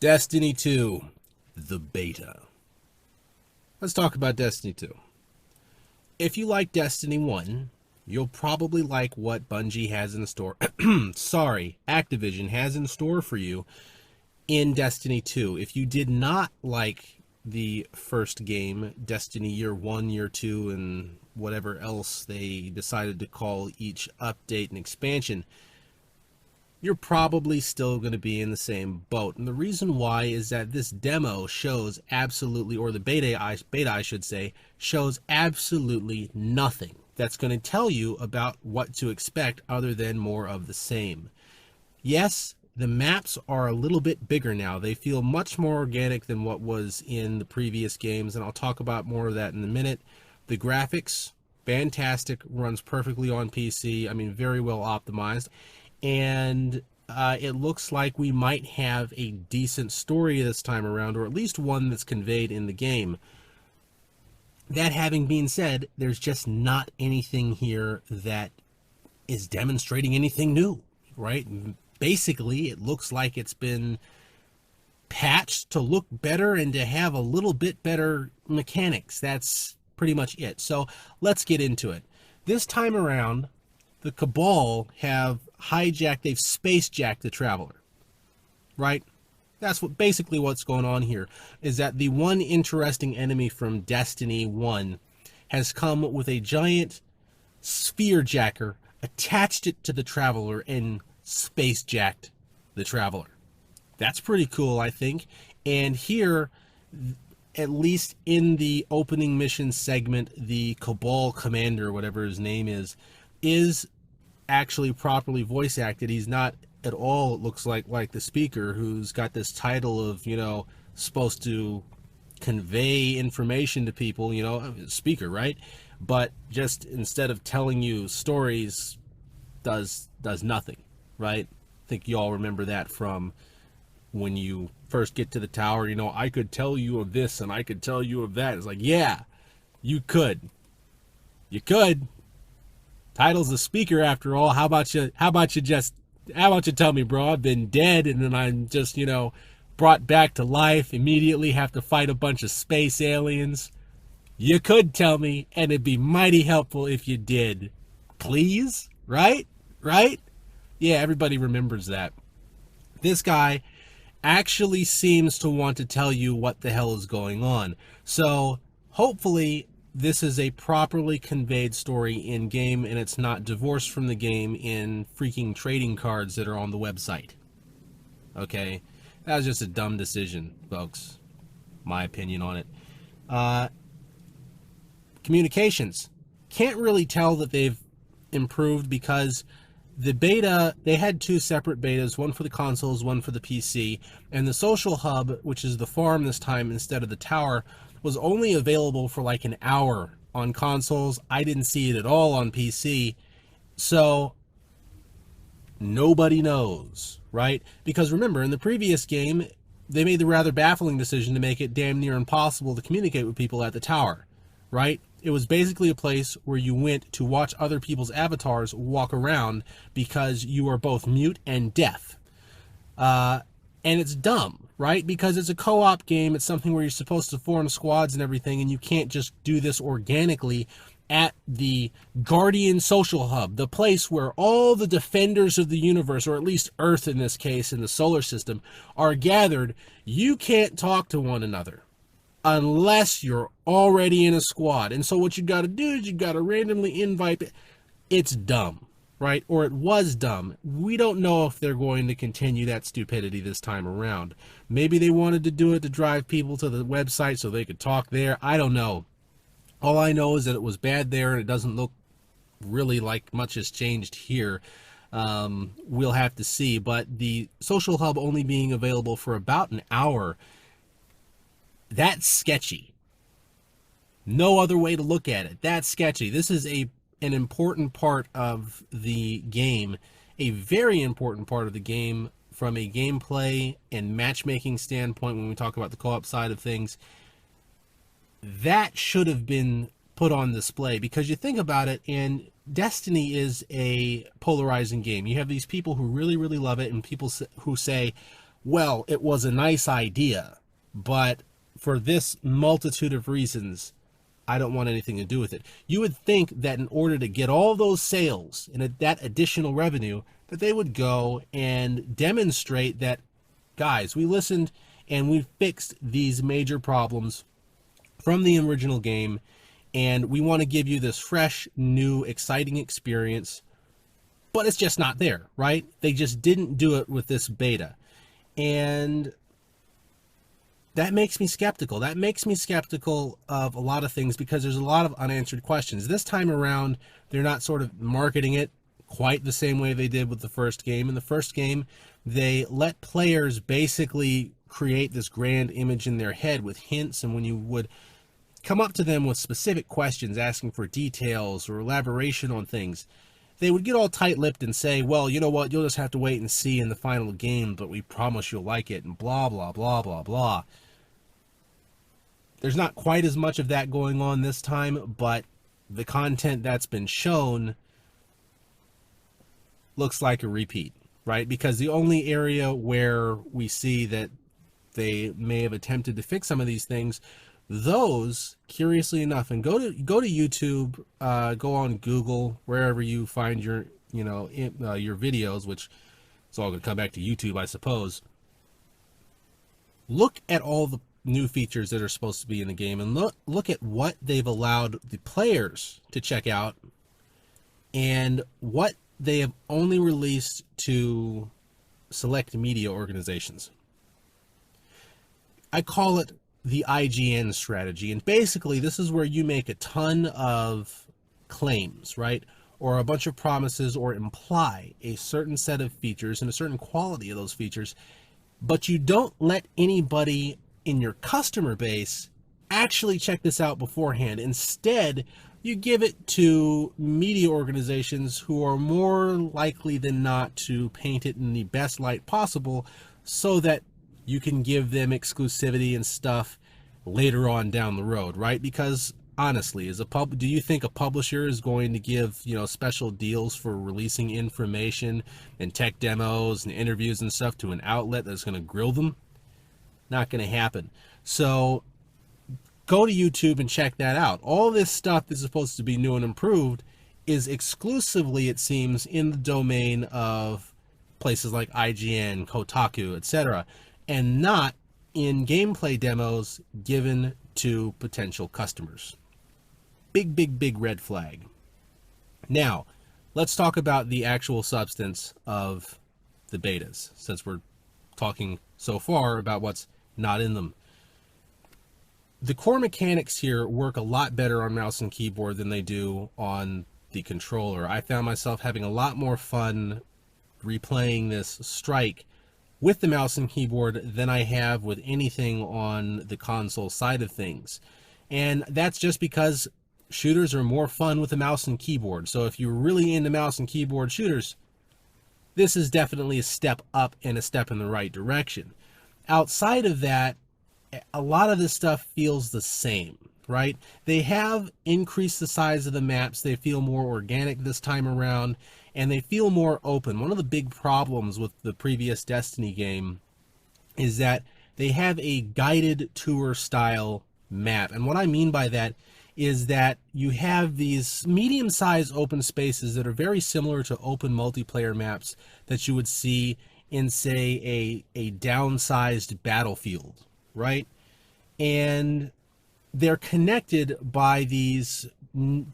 Destiny 2, the beta. Let's talk about Destiny 2. If you like Destiny 1, you'll probably like what Bungie has in store. Sorry, Activision has in store for you in Destiny 2. If you did not like the first game, Destiny Year 1, Year 2, and whatever else they decided to call each update and expansion, you're probably still going to be in the same boat. And the reason why is that this demo shows absolutely, or the beta I should say, shows absolutely nothing that's going to tell you about what to expect other than more of the same. Yes, the maps are a little bit bigger now. They feel much more organic than what was in the previous games, and I'll talk about more of that in a minute. The graphics, fantastic, runs perfectly on PC. I mean, very well optimized. And it looks like we might have a decent story this time around, or at least one that's conveyed in the game. That having been said, there's just not anything here that is demonstrating anything new, right? Basically, it looks like it's been patched to look better and to have a little bit better mechanics. That's pretty much it. So let's get into it. This time around, the Cabal they've space jacked the Traveler, right? That's basically what's going on here, is that the one interesting enemy from Destiny 1 has come with a giant sphere jacker, attached it to the Traveler, and space jacked the Traveler. That's pretty cool, I think. And here, at least in the opening mission segment, the Cabal commander, whatever his name is actually properly voice acted. He's not at all, it looks like the speaker, who's got this title of, supposed to convey information to people, speaker, right? But just instead of telling you stories, does nothing, right? I think you all remember that from when you first get to the tower. I could tell you of this and I could tell you of that. It's like, yeah, you could. Title's the speaker after all. How about you tell me, bro, I've been dead and then I'm just, brought back to life, immediately have to fight a bunch of space aliens. You could tell me, and it'd be mighty helpful if you did. Please? Right? Yeah, everybody remembers that. This guy actually seems to want to tell you what the hell is going on. So, hopefully, this is a properly conveyed story in game and it's not divorced from the game in freaking trading cards that are on the website. Okay? That was just a dumb decision, folks. My opinion on it. Communications. Can't really tell that they've improved because the beta, they had two separate betas, one for the consoles, one for the PC, and the social hub, which is the farm this time instead of the tower, was only available for like an hour on consoles. I didn't see it at all on PC. So nobody knows, right? Because remember, in the previous game, they made the rather baffling decision to make it damn near impossible to communicate with people at the tower, right? It was basically a place where you went to watch other people's avatars walk around because you are both mute and deaf. And it's dumb, right? Because it's a co-op game. It's something where you're supposed to form squads and everything, and you can't just do this organically at the Guardian Social Hub, the place where all the defenders of the universe, or at least Earth in this case, in the solar system, are gathered. You can't talk to one another unless you're already in a squad. And so what you got to do is you got to randomly invite. It's dumb, right? Or it was dumb. We don't know if they're going to continue that stupidity this time around. Maybe they wanted to do it to drive people to the website so they could talk there. I don't know. All I know is that it was bad there and it doesn't look really like much has changed here. We'll have to see. But the social hub only being available for about an hour, that's sketchy. No other way to look at it. That's sketchy. This is an important part of the game, a very important part of the game from a gameplay and matchmaking standpoint when we talk about the co-op side of things. That should have been put on display because you think about it, and Destiny is a polarizing game. You have these people who really, really love it and people who say, well, it was a nice idea, but for this multitude of reasons, I don't want anything to do with it. You would think that in order to get all those sales and that additional revenue, that they would go and demonstrate that, guys, we listened and we fixed these major problems from the original game, and we want to give you this fresh, new, exciting experience, but it's just not there, right? They just didn't do it with this beta. And that makes me skeptical. That makes me skeptical of a lot of things because there's a lot of unanswered questions. This time around, they're not sort of marketing it quite the same way they did with the first game. In the first game, they let players basically create this grand image in their head with hints, and when you would come up to them with specific questions asking for details or elaboration on things, they would get all tight-lipped and say, well, you know what, you'll just have to wait and see in the final game, but we promise you'll like it, and blah, blah, blah, blah, blah. There's not quite as much of that going on this time, but the content that's been shown looks like a repeat, right? Because the only area where we see that they may have attempted to fix some of these things, those, curiously enough, and go to YouTube, go on Google, wherever you find your your videos, which it's all going to come back to YouTube, I suppose. Look at all the new features that are supposed to be in the game, and look at what they've allowed the players to check out and what they have only released to select media organizations. I call it the IGN strategy, and basically this is where you make a ton of claims, right, or a bunch of promises, or imply a certain set of features and a certain quality of those features, but you don't let anybody in your customer base actually check this out beforehand. Instead, you give it to media organizations who are more likely than not to paint it in the best light possible so that you can give them exclusivity and stuff later on down the road, right? Because honestly, do you think a publisher is going to give, special deals for releasing information and tech demos and interviews and stuff to an outlet that's going to grill them? Not going to happen. So go to YouTube and check that out. All this stuff that's supposed to be new and improved is exclusively, it seems, in the domain of places like IGN, Kotaku, etc., and not in gameplay demos given to potential customers. Big, big, big red flag. Now, let's talk about the actual substance of the betas, since we're talking so far about what's not in them. The core mechanics here work a lot better on mouse and keyboard than they do on the controller. I found myself having a lot more fun replaying this Strike with the mouse and keyboard than I have with anything on the console side of things. And that's just because shooters are more fun with the mouse and keyboard. So if you're really into mouse and keyboard shooters, this is definitely a step up and a step in the right direction. Outside of that, a lot of this stuff feels the same, right? They have increased the size of the maps. They feel more organic this time around, and they feel more open. One of the big problems with the previous Destiny game is that they have a guided tour style map. And what I mean by that is that you have these medium-sized open spaces that are very similar to open multiplayer maps that you would see in, say, a downsized Battlefield, right? And they're connected by these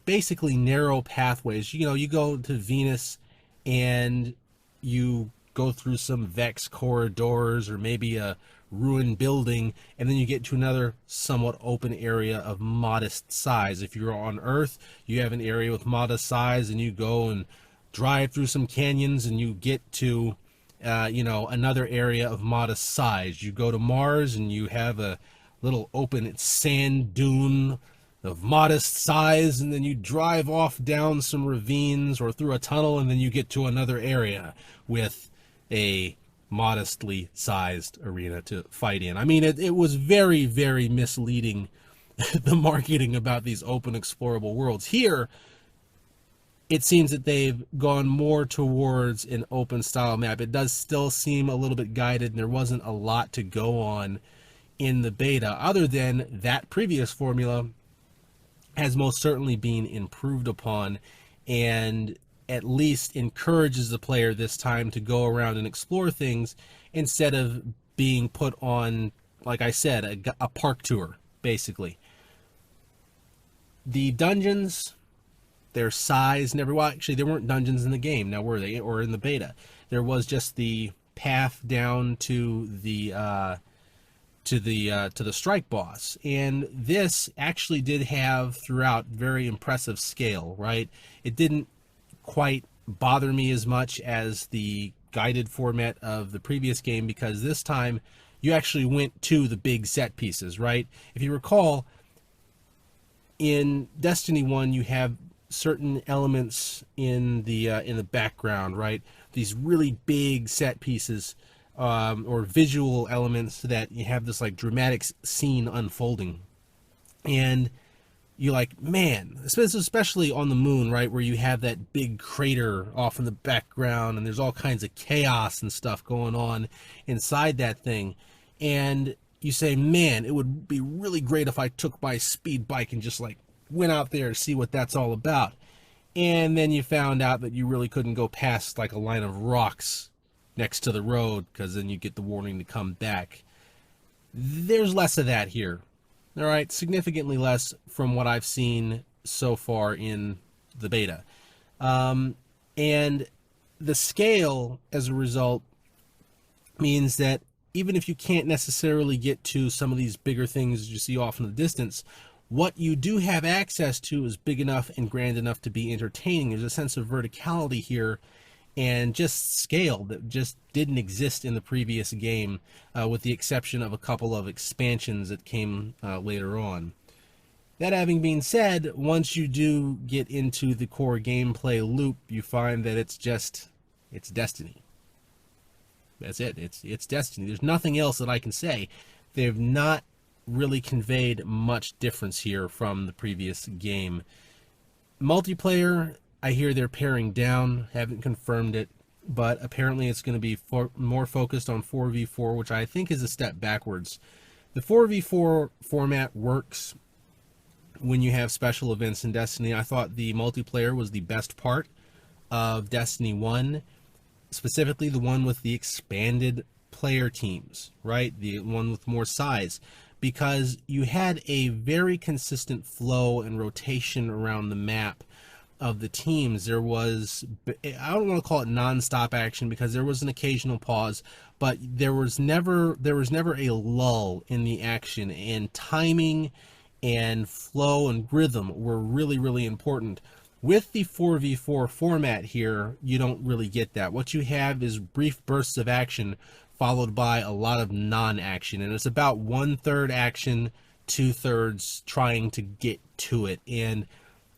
basically narrow pathways. You go to Venus and you go through some Vex corridors or maybe a ruined building, and then you get to another somewhat open area of modest size. If you're on Earth, you have an area with modest size, and you go and drive through some canyons and you get to another area of modest size. You go to Mars and you have a little open sand dune of modest size, and then you drive off down some ravines or through a tunnel, and then you get to another area with a modestly sized arena to fight in. I mean, it was very, very misleading, the marketing about these open explorable worlds. Here, it seems that they've gone more towards an open style map. It does still seem a little bit guided, and there wasn't a lot to go on in the beta, other than that previous formula has most certainly been improved upon, and at least encourages the player this time to go around and explore things instead of being put on, like I said, a park tour, basically. The dungeons, their size, well, actually, there weren't dungeons in the game, now were they, or in the beta? There was just the path down to the strike boss, and this actually did have throughout very impressive scale, right? It didn't quite bother me as much as the guided format of the previous game, because this time you actually went to the big set pieces, right? If you recall, in Destiny 1 you have certain elements in the background, right? These really big set pieces, or visual elements that you have this like dramatic scene unfolding, and you're like, man, especially on the moon, right, where you have that big crater off in the background, and there's all kinds of chaos and stuff going on inside that thing, and you say, man, it would be really great if I took my speed bike and just like went out there to see what that's all about. And then you found out that you really couldn't go past like a line of rocks next to the road, because then you get the warning to come back. There's less of that here. All right, significantly less from what I've seen so far in the beta. And the scale, as a result, means that even if you can't necessarily get to some of these bigger things you see off in the distance, what you do have access to is big enough and grand enough to be entertaining. There's a sense of verticality here and just scale that just didn't exist in the previous game, with the exception of a couple of expansions that came later on. That having been said, once you do get into the core gameplay loop, you find that it's Destiny. That's it. It's Destiny. There's nothing else that I can say. They've not really conveyed much difference here from the previous game. Multiplayer, I hear they're paring down, haven't confirmed it, but apparently it's going to be more focused on 4v4, which I think is a step backwards. The 4v4 format works when you have special events in Destiny. I thought the multiplayer was the best part of Destiny 1, specifically the one with the expanded player teams, right? The one with more size, because you had a very consistent flow and rotation around the map of the teams. There was, I don't want to call it non-stop action, because there was an occasional pause, but there was never a lull in the action, and timing and flow and rhythm were really, really important. With the 4v4 format here, you don't really get that. What you have is brief bursts of action followed by a lot of non-action, and it's about 1/3 action, 2/3 trying to get to it, and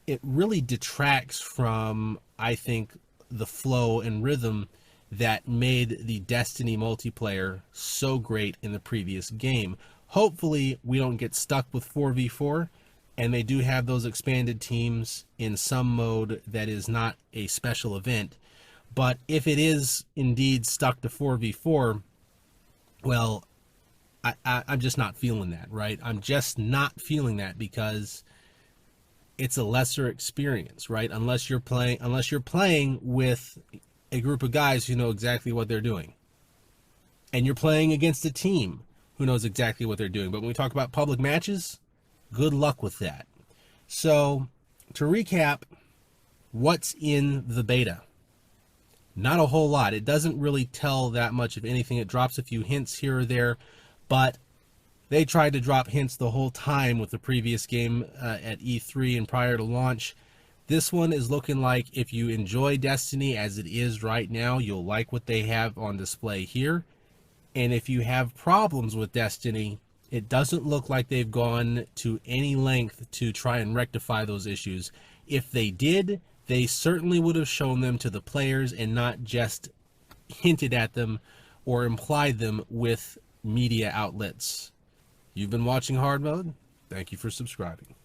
it really detracts from, I think, the flow and rhythm that made the Destiny multiplayer so great in the previous game. Hopefully we don't get stuck with 4v4, and they do have those expanded teams in some mode that is not a special event. But if it is indeed stuck to 4v4, well, I'm just not feeling that, right? I'm just not feeling that, because it's a lesser experience, right? Unless you're playing with a group of guys who know exactly what they're doing, and you're playing against a team who knows exactly what they're doing. But when we talk about public matches, good luck with that. So, to recap, what's in the beta? Not a whole lot. It doesn't really tell that much of anything. It drops a few hints here or there, but they tried to drop hints the whole time with the previous game at E3 and prior to launch. This one is looking like, if you enjoy Destiny as it is right now, you'll like what they have on display here. And if you have problems with Destiny, it doesn't look like they've gone to any length to try and rectify those issues. If they did, they certainly would have shown them to the players and not just hinted at them or implied them with media outlets. You've been watching Hard Mode. Thank you for subscribing.